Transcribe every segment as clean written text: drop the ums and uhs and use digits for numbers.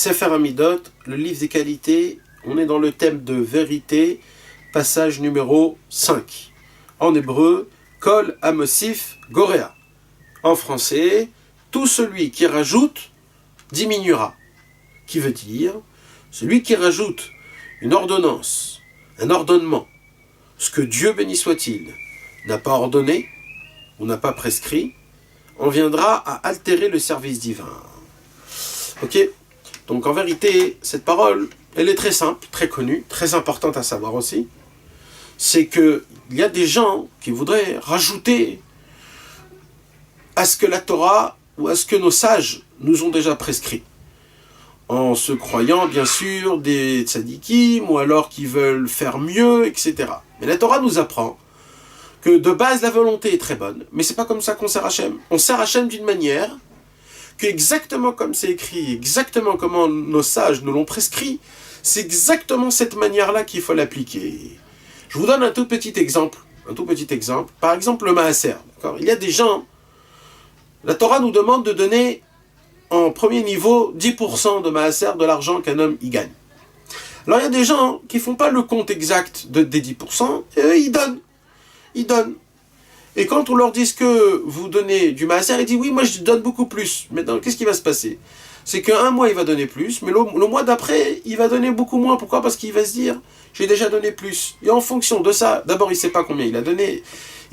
Sefer Amidot, le livre des qualités, on est dans le thème de vérité, passage numéro 5. En hébreu, Kol Amosif Gorea. En français, tout celui qui rajoute diminuera. Qui veut dire, celui qui rajoute une ordonnance, un ordonnement, ce que Dieu béni soit-il n'a pas ordonné ou n'a pas prescrit, on viendra à altérer le service divin. Ok ? Donc en vérité, cette parole, elle est très simple, très connue, très importante à savoir aussi. C'est qu'il y a des gens qui voudraient rajouter à ce que la Torah ou à ce que nos sages nous ont déjà prescrit. En se croyant bien sûr des tzadikim ou alors qui veulent faire mieux, etc. Mais la Torah nous apprend que de base la volonté est très bonne, mais c'est pas comme ça qu'on sert Hachem. On sert Hachem d'une manière que exactement comme c'est écrit, exactement comment nos sages nous l'ont prescrit, c'est exactement cette manière-là qu'il faut l'appliquer. Je vous donne un tout petit exemple. Par exemple, le maaser. D'accord ? Il y a des gens, la Torah nous demande de donner en premier niveau 10% de maaser de l'argent qu'un homme y gagne. Alors il y a des gens qui font pas le compte exact des 10%, et eux ils donnent. Et quand on leur dit que vous donnez du maaser, ils disent oui, moi je donne beaucoup plus. Maintenant, qu'est-ce qui va se passer ? C'est qu'un mois il va donner plus, mais le mois d'après, il va donner beaucoup moins. Pourquoi ? Parce qu'il va se dire, j'ai déjà donné plus. Et en fonction de ça, d'abord il ne sait pas combien il a donné,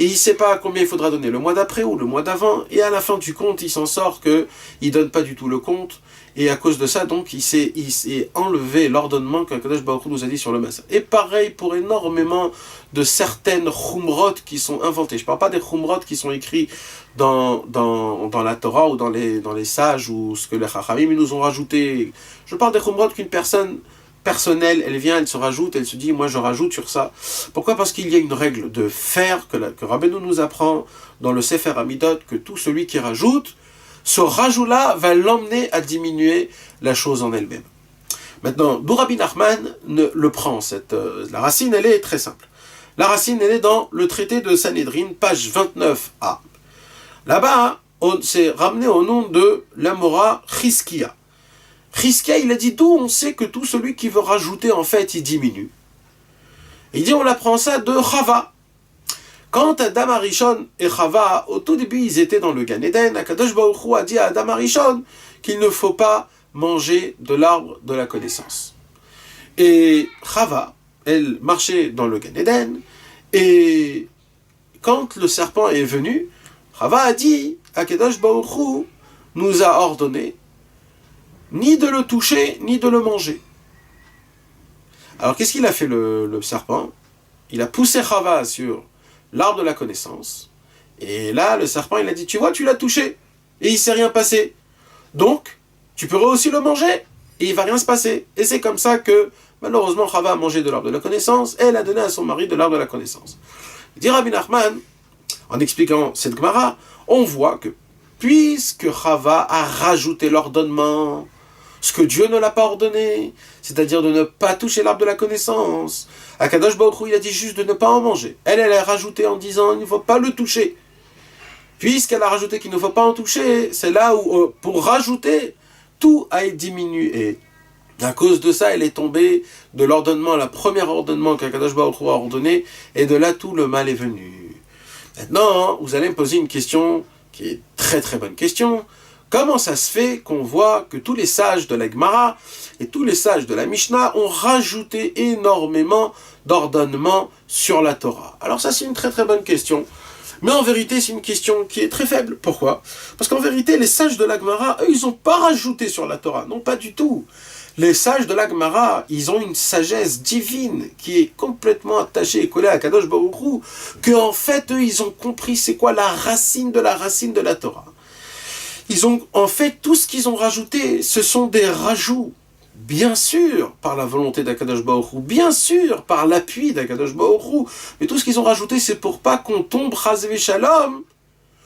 et il ne sait pas combien il faudra donner le mois d'après ou le mois d'avant, et à la fin du compte, il s'en sort qu'il ne donne pas du tout le compte, et à cause de ça, donc, il s'est enlevé l'ordonnement qu'Akadosh Baruch Hu nous a dit sur le maaser. Et pareil pour énormément de certaines chumrot qui sont inventées. Je ne parle pas des chumrot qui sont écrits dans la Torah ou dans les sages ou ce que les chachamim nous ont rajouté. Je parle des chumrot qu'une personne personnelle, elle vient, elle se rajoute, elle se dit, moi je rajoute sur ça. Pourquoi ? Parce qu'il y a une règle de faire que Rabbeinu nous apprend dans le Sefer Amidot, que tout celui qui rajoute, ce rajout-là va l'emmener à diminuer la chose en elle-même. Maintenant, d'où Rabbi Nachman le prend, la racine, elle est très simple. La racine, elle est dans le traité de Sanhedrin, page 29a. Là-bas, c'est ramené au nom de l'Amora Chizkia. Chizkia, il a dit d'où on sait que tout celui qui veut rajouter, en fait, il diminue. Il dit, on apprend ça de Chava. Quand Adam Arishon et Chava, au tout début, ils étaient dans le Gan Eden, Akadosh Baruch Hu a dit à Adam Arishon qu'il ne faut pas manger de l'arbre de la connaissance. Et Chava, elle marchait dans le Gan Eden, et quand le serpent est venu, Chava a dit, Akadosh Baruch Hu nous a ordonné ni de le toucher, ni de le manger. Alors qu'est-ce qu'il a fait le serpent ? Il a poussé Chava sur l'arbre de la connaissance, et là le serpent il a dit, tu vois, tu l'as touché, et il ne s'est rien passé. Donc, tu pourrais aussi le manger, et il ne va rien se passer. Et c'est comme ça que, malheureusement, Chava a mangé de l'arbre de la connaissance, et elle a donné à son mari de l'arbre de la connaissance. Il dit Rabbi Nachman, en expliquant cette Gemara, on voit que, puisque Chava a rajouté l'ordonnement, ce que Dieu ne l'a pas ordonné, c'est-à-dire de ne pas toucher l'arbre de la connaissance, Akadosh Baruch Hu, il a dit juste de ne pas en manger. Elle a rajouté en disant il ne faut pas le toucher. Puisqu'elle a rajouté qu'il ne faut pas en toucher, c'est là où, pour rajouter, tout a diminué. Et à cause de ça, elle est tombée de l'ordonnement, la première ordonnement qu'Akadosh Baruch Hu a ordonné, et de là, tout le mal est venu. Maintenant, vous allez me poser une question qui est très très bonne question. Comment ça se fait qu'on voit que tous les sages de la Gemara et tous les sages de la Mishnah ont rajouté énormément d'ordonnements sur la Torah ? Alors ça, c'est une très très bonne question. Mais en vérité, c'est une question qui est très faible. Pourquoi ? Parce qu'en vérité, les sages de la Gemara, eux, ils n'ont pas rajouté sur la Torah. Non, pas du tout. Les sages de la Gemara, ils ont une sagesse divine qui est complètement attachée et collée à Kadosh Baruch Hu, qu'en fait, eux, ils ont compris c'est quoi la racine de la Torah. Ils ont, en fait, tout ce qu'ils ont rajouté, ce sont des rajouts. Bien sûr, par la volonté d'Akadosh Baruch Hu, bien sûr, par l'appui d'Akadosh Baruch Hu, mais tout ce qu'ils ont rajouté, c'est pour pas qu'on tombe, chas v'shalom,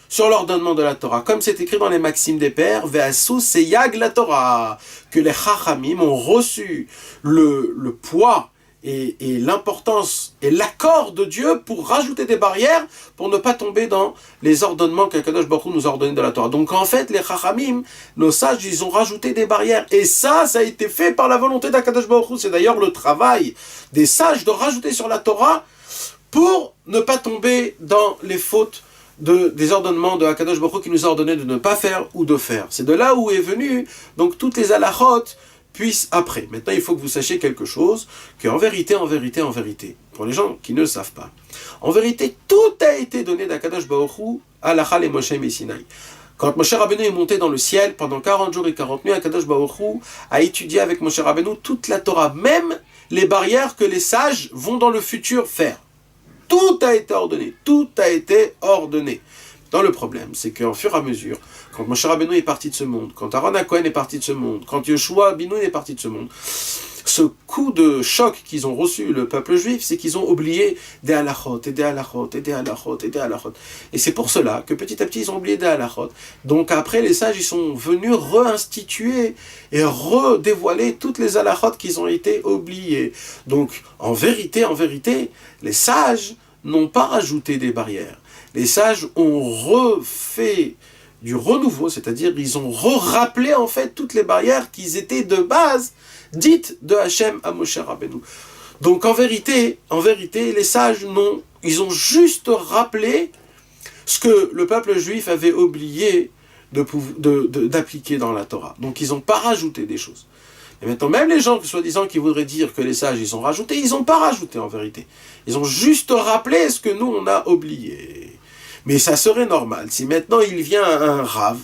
sur l'ordonnement de la Torah. Comme c'est écrit dans les Maximes des Pères, Ve'asu seyag la Torah, que les Chachamim ont reçu le poids et l'importance et l'accord de Dieu pour rajouter des barrières pour ne pas tomber dans les ordonnements qu'Akadosh Baruch Hu nous a ordonnés dans la Torah. Donc en fait, les Chachamim, nos sages, ils ont rajouté des barrières. Et ça a été fait par la volonté d'Akadosh Baruch Hu. C'est d'ailleurs le travail des sages de rajouter sur la Torah pour ne pas tomber dans les fautes des ordonnements de Akadosh Baruch Hu qui nous a ordonné de ne pas faire ou de faire. C'est de là où est venu donc toutes les halachot puissent après. Maintenant, il faut que vous sachiez quelque chose, qu'en vérité, pour les gens qui ne le savent pas, en vérité, tout a été donné d'Akadosh Baruch Hu à Halakha et Moshe Messinaï. Quand Moshe Rabbeinu est monté dans le ciel, pendant 40 jours et 40 nuits, Akadosh Baruch Hu a étudié avec Moshe Rabbeinu toute la Torah, même les barrières que les sages vont dans le futur faire. Tout a été ordonné, tout a été ordonné. Dans le problème, c'est qu'en fur et à mesure, quand Moshe Rabbeinu est parti de ce monde, quand Aaron HaKohen est parti de ce monde, quand Yoshua Binoun est parti de ce monde, ce coup de choc qu'ils ont reçu, le peuple juif, c'est qu'ils ont oublié des halachot, et des halachot, et des halachot, et des halachot. Et c'est pour cela que petit à petit, ils ont oublié des halachot. Donc après, les sages, ils sont venus réinstituer et redévoiler toutes les halachot qu'ils ont été oubliées. Donc, en vérité, les sages n'ont pas rajouté des barrières. Les sages ont refait du renouveau, c'est-à-dire ils ont rappelé en fait toutes les barrières qui étaient de base dites de Hachem à Moshe Rabbeinu. Donc en vérité, les sages ils ont juste rappelé ce que le peuple juif avait oublié d'appliquer dans la Torah. Donc ils n'ont pas rajouté des choses. Et maintenant, même les gens, soi-disant, qui voudraient dire que les sages, ils ont rajouté, ils n'ont pas rajouté en vérité. Ils ont juste rappelé ce que nous, on a oublié. Mais ça serait normal. Si maintenant il vient un rave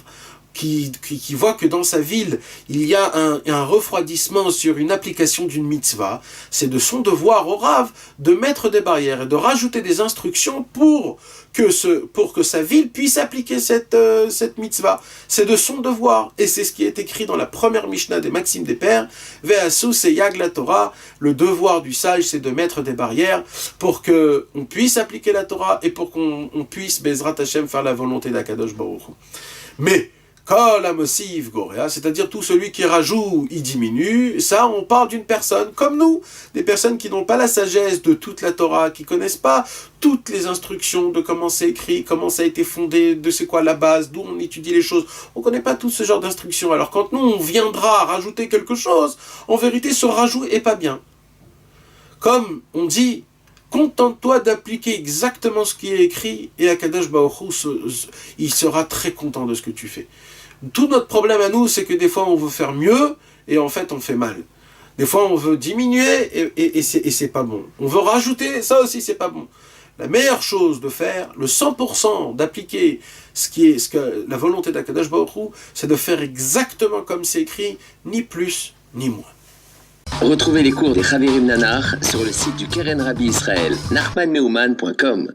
qui voit que dans sa ville, il y a un refroidissement sur une application d'une mitzvah, c'est de son devoir au rave de mettre des barrières et de rajouter des instructions pour que sa ville puisse appliquer cette mitzvah. C'est de son devoir. Et c'est ce qui est écrit dans la première Mishnah des Maximes des Pères. Ve'asu seyag la Torah. Le devoir du sage, c'est de mettre des barrières pour qu'on puisse appliquer la Torah et pour qu'on puisse, Bezrat Hashem, faire la volonté d'Akadosh Baruch Hu. Mais, Kol Amosiv Gorea, c'est-à-dire tout celui qui rajoute, il diminue, ça on parle d'une personne comme nous, des personnes qui n'ont pas la sagesse de toute la Torah, qui connaissent pas toutes les instructions de comment c'est écrit, comment ça a été fondé, de c'est quoi la base, d'où on étudie les choses, on connaît pas tout ce genre d'instructions. Alors quand nous on viendra rajouter quelque chose, en vérité ce rajout est pas bien. Comme on dit, contente-toi d'appliquer exactement ce qui est écrit et Akadosh Baruch Hu, il sera très content de ce que tu fais. Tout notre problème à nous, c'est que des fois on veut faire mieux et en fait on fait mal. Des fois on veut diminuer et c'est pas bon. On veut rajouter, ça aussi c'est pas bon. La meilleure chose de faire, le 100% d'appliquer ce que la volonté d'Akadosh Baruch Hu, c'est de faire exactement comme c'est écrit, ni plus ni moins. Retrouvez les cours des Chavirim Nanar sur le site du Keren Rabbi Israël, nachmanmeuman.com.